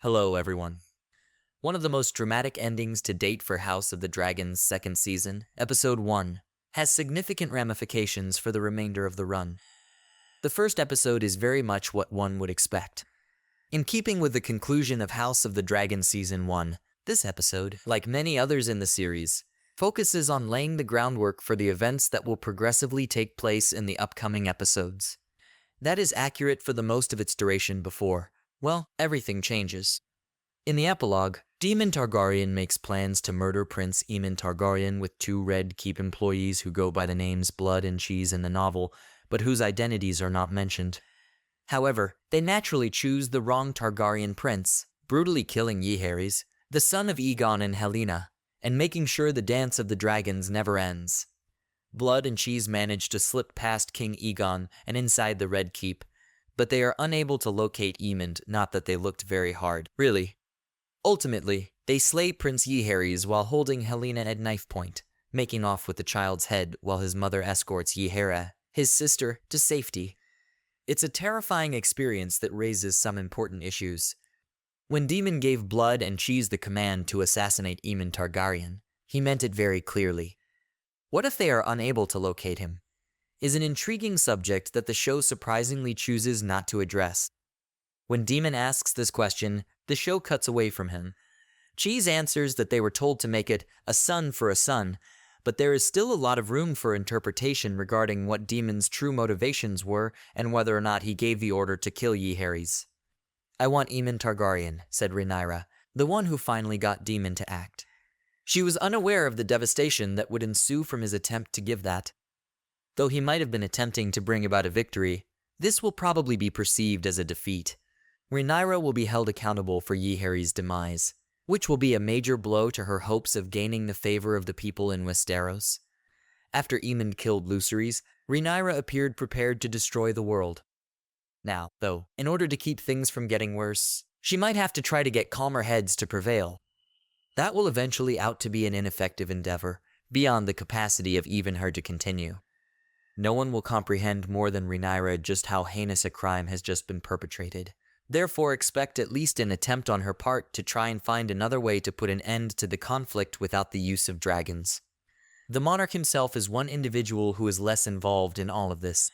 Hello, everyone. One of the most dramatic endings to date for House of the Dragon's second season, Episode 1, has significant ramifications for the remainder of the run. The first episode is very much what one would expect. In keeping with the conclusion of House of the Dragon Season 1, this episode, like many others in the series, focuses on laying the groundwork for the events that will progressively take place in the upcoming episodes. That is accurate for the most of its duration before, well, everything changes. In the epilogue, Daemon Targaryen makes plans to murder Prince Aemon Targaryen with two Red Keep employees who go by the names Blood and Cheese in the novel, but whose identities are not mentioned. However, they naturally choose the wrong Targaryen prince, brutally killing Jaehaerys, the son of Aegon and Helaena, and making sure the dance of the dragons never ends. Blood and Cheese manage to slip past King Aegon and inside the Red Keep, but they are unable to locate Aemond, not that they looked very hard, really. Ultimately, they slay Prince Jaehaerys while holding Helaena at knife point, making off with the child's head while his mother escorts Jaehaera, his sister, to safety. It's a terrifying experience that raises some important issues. When Daemon gave Blood and Cheese the command to assassinate Aemon Targaryen, he meant it very clearly. What if they are unable to locate him? Is an intriguing subject that the show surprisingly chooses not to address. When Daemon asks this question, the show cuts away from him. Cheese answers that they were told to make it a son for a son, but there is still a lot of room for interpretation regarding what Daemon's true motivations were and whether or not he gave the order to kill Jaehaerys. "I want Aemon Targaryen," said Rhaenyra, the one who finally got Daemon to act. She was unaware of the devastation that would ensue from his attempt to give that. Though he might have been attempting to bring about a victory, this will probably be perceived as a defeat. Rhaenyra will be held accountable for Jaehaerys' demise, which will be a major blow to her hopes of gaining the favor of the people in Westeros. After Aemond killed Lucerys, Rhaenyra appeared prepared to destroy the world. Now, though, in order to keep things from getting worse, she might have to try to get calmer heads to prevail. That will eventually out to be an ineffective endeavor, beyond the capacity of even her to continue. No one will comprehend more than Rhaenyra just how heinous a crime has just been perpetrated. Therefore, expect at least an attempt on her part to try and find another way to put an end to the conflict without the use of dragons. The monarch himself is one individual who is less involved in all of this.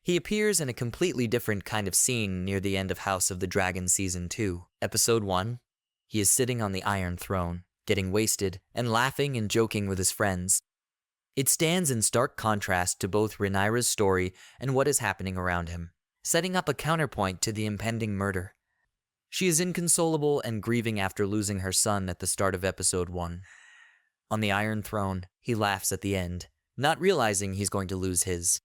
He appears in a completely different kind of scene near the end of House of the Dragon Season 2, Episode 1. He is sitting on the Iron Throne, getting wasted, and laughing and joking with his friends. It stands in stark contrast to both Rhaenyra's story and what is happening around him, setting up a counterpoint to the impending murder. She is inconsolable and grieving after losing her son at the start of Episode 1. On the Iron Throne, he laughs at the end, not realizing he's going to lose his.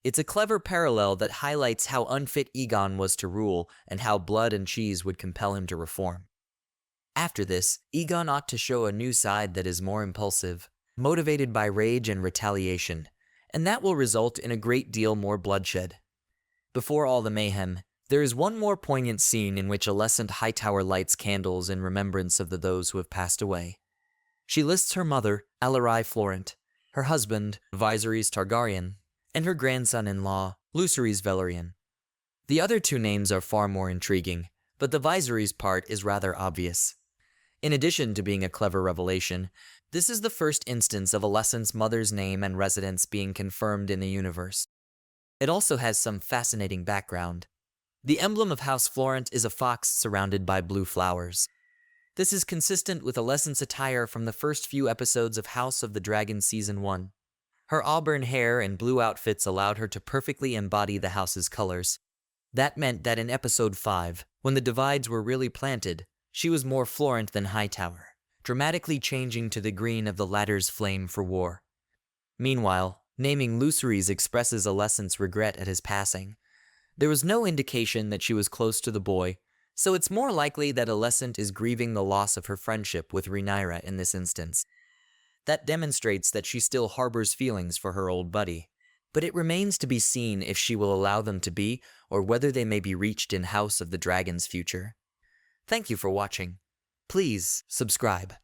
It's a clever parallel that highlights how unfit Aegon was to rule and how Blood and Cheese would compel him to reform. After this, Aegon ought to show a new side that is more impulsive, motivated by rage and retaliation, and that will result in a great deal more bloodshed. Before all the mayhem, there is one more poignant scene in which Alicent Hightower lights candles in remembrance of those who have passed away. She lists her mother, Allerai Florent, her husband, Viserys Targaryen, and her grandson-in-law, Lucerys Velaryon. The other two names are far more intriguing, but the Viserys part is rather obvious. In addition to being a clever revelation, this is the first instance of Alicent's mother's name and residence being confirmed in the universe. It also has some fascinating background. The emblem of House Florent is a fox surrounded by blue flowers. This is consistent with Alicent's attire from the first few episodes of House of the Dragon Season 1. Her auburn hair and blue outfits allowed her to perfectly embody the house's colors. That meant that in Episode 5, when the divides were really planted, she was more Florent than Hightower, dramatically changing to the green of the latter's flame for war. Meanwhile, naming Lucerys expresses Alicent's regret at his passing. There was no indication that she was close to the boy, so it's more likely that Alicent is grieving the loss of her friendship with Rhaenyra in this instance. That demonstrates that she still harbors feelings for her old buddy, but it remains to be seen if she will allow them to be or whether they may be reached in House of the Dragon's future. Thank you for watching. Please subscribe.